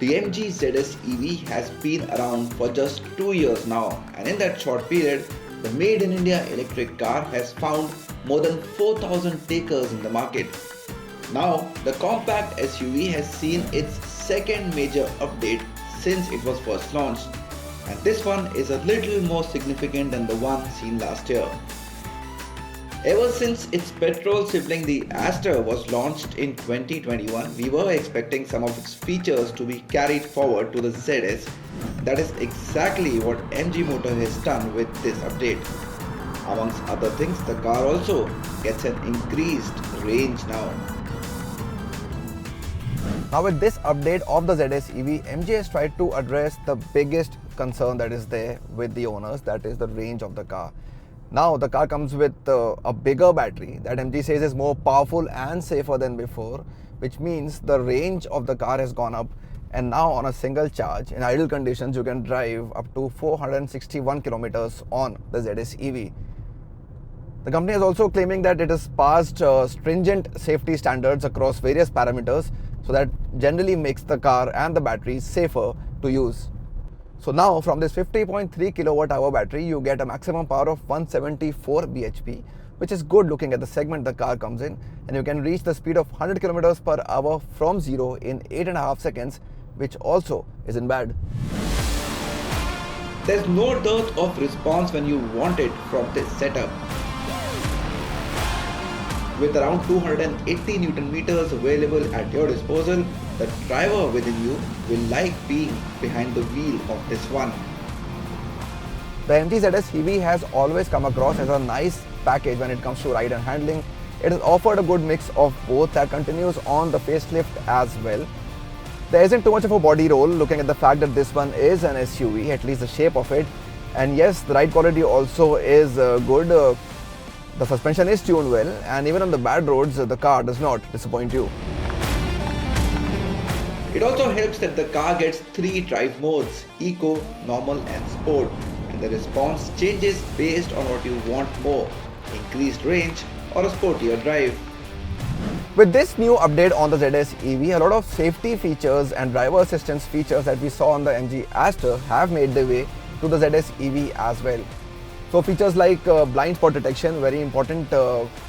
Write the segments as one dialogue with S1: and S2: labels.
S1: The MG ZS EV has been around for just 2 years now, and in that short period, the Made in India electric car has found more than 4,000 takers in the market. Now, the compact SUV has seen its second major update since it was first launched, and this one is a little more significant than the one seen last year. Ever since its petrol sibling the Astor was launched in 2021, we were expecting some of its features to be carried forward to the ZS. That is exactly what MG Motor has done with this update. Amongst other things, the car also gets an increased range now.
S2: Now with this update of the ZS EV, MG has tried to address the biggest concern that is there with the owners, that is the range of the car. Now the car comes with a bigger battery that MG says is more powerful and safer than before, which means the range of the car has gone up, and now on a single charge in idle conditions you can drive up to 461 kilometers on the ZS EV. The company is also claiming that it has passed stringent safety standards across various parameters, so that generally makes the car and the battery safer to use. So now from this 50.3 kilowatt hour battery you get a maximum power of 174 bhp, which is good looking at the segment the car comes in, and you can reach the speed of 100 kilometers per hour from 0 in 8.5 seconds, which also isn't bad.
S1: There's no dearth of response when you want it from this setup. With around 280 Newton meters available at your disposal, the driver within you will like being behind the wheel of this one.
S2: The MG ZS EV has always come across as a nice package when it comes to ride and handling. It has offered a good mix of both that continues on the facelift as well. There isn't too much of a body roll looking at the fact that this one is an SUV, at least the shape of it. And yes, the ride quality also is good. The suspension is tuned well, and even on the bad roads, the car does not disappoint you.
S1: It also helps that the car gets 3 drive modes: Eco, Normal and Sport, and the response changes based on what you want more: increased range or a sportier drive.
S2: With this new update on the ZS EV, a lot of safety features and driver assistance features that we saw on the MG Astor have made their way to the ZS EV as well. So features like blind spot detection, very important,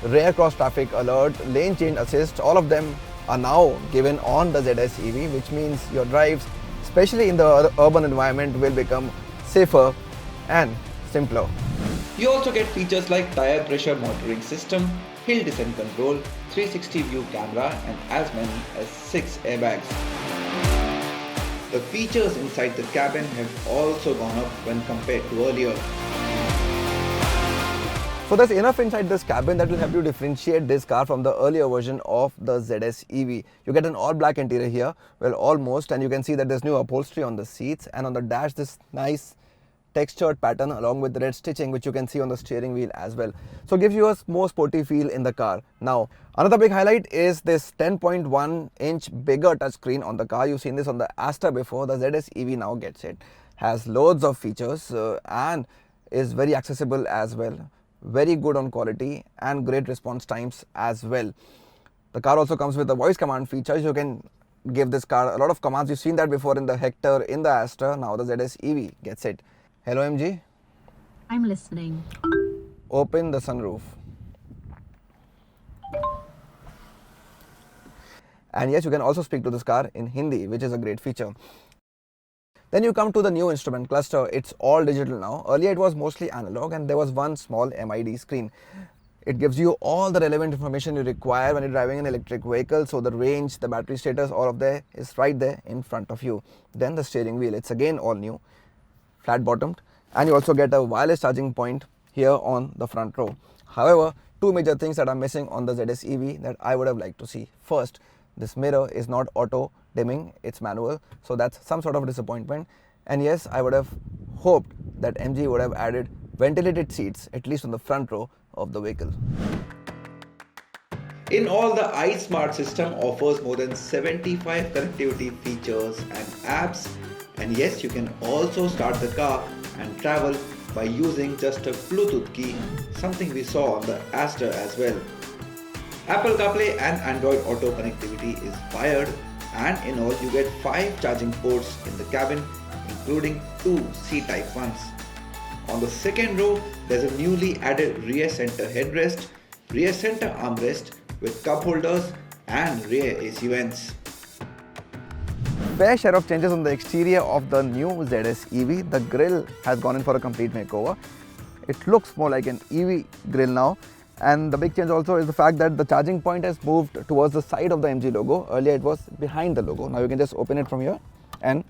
S2: rear cross traffic alert, lane change assist, all of them are now given on the ZS EV, which means your drives, especially in the urban environment, will become safer and simpler.
S1: You also get features like tire pressure monitoring system, hill descent control, 360 view camera and as many as 6 airbags. The features inside the cabin have also gone up when compared to earlier.
S2: So there's enough inside this cabin that will help you differentiate this car from the earlier version of the ZS EV. You get an all black interior here, well almost, and you can see that there's new upholstery on the seats, and on the dash this nice textured pattern along with the red stitching which you can see on the steering wheel as well. So it gives you a more sporty feel in the car. Now another big highlight is this 10.1 inch bigger touchscreen on the car. You've seen this on the Astor before, the ZS EV now gets it. Has loads of features and is very accessible as well. Very good on quality and great response times as well. The car also comes with a voice command feature. You can give this car a lot of commands. You've seen that before in the Hector, in the Astor. Now the ZS EV gets it. Hello MG.
S3: I'm listening.
S2: Open the sunroof. And yes, you can also speak to this car in Hindi, which is a great feature. Then you come to the new instrument cluster. It's all digital now. Earlier it was mostly analog and there was one small MID screen. It gives you all the relevant information you require when you're driving an electric vehicle. So the range, the battery status, all of that is right there in front of you. Then the steering wheel, it's again all new, flat bottomed, and you also get a wireless charging point here on the front row. However, two major things that are missing on the ZS EV that I would have liked to see. First, this mirror is not auto dimming, it's manual, so that's some sort of disappointment. And yes, I would have hoped that MG would have added ventilated seats, at least on the front row of the vehicle.
S1: In all, the iSmart system offers more than 75 connectivity features and apps, and yes, you can also start the car and travel by using just a Bluetooth key, something we saw on the Astor as well. Apple CarPlay and Android Auto connectivity is wired, and in all you get 5 charging ports in the cabin, including 2 C-type ones. On the second row, there's a newly added rear center headrest, rear center armrest with cup holders and rear AC vents.
S2: Fair share of changes on the exterior of the new ZS EV. The grille has gone in for a complete makeover. It looks more like an EV grille now. And the big change also is the fact that the charging point has moved towards the side of the MG logo. Earlier it was behind the logo. Now you can just open it from here and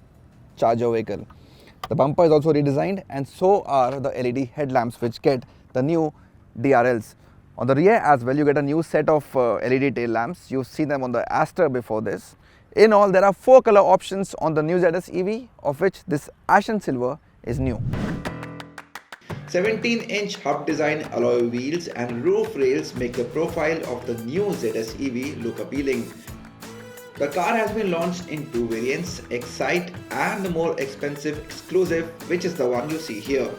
S2: charge your vehicle. The bumper is also redesigned, and so are the LED headlamps, which get the new DRLs. On the rear as well, you get a new set of LED tail lamps. You've seen them on the Astor before this. In all, there are 4 color options on the new ZS EV, of which this ashen silver is new.
S1: 17-inch hub design alloy wheels and roof rails make the profile of the new ZS EV look appealing. The car has been launched in 2 variants, Excite and the more expensive Exclusive, which is the one you see here.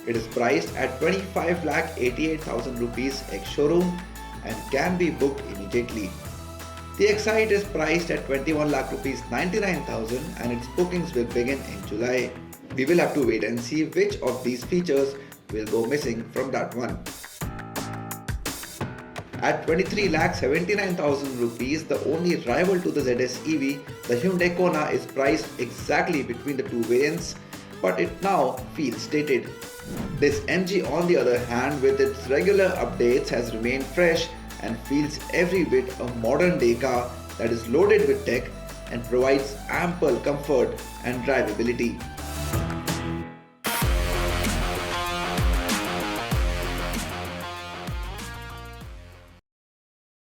S1: It is priced at 25,88,000 rupees ex-showroom and can be booked immediately. The Excite is priced at 21 lakh rupees 99,000 and its bookings will begin in July. We will have to wait and see which of these features will go missing from that one. At 23,79,000 rupees, the only rival to the ZS EV, the Hyundai Kona, is priced exactly between the 2 variants, but it now feels dated. This MG, on the other hand, with its regular updates, has remained fresh and feels every bit a modern day car that is loaded with tech and provides ample comfort and drivability.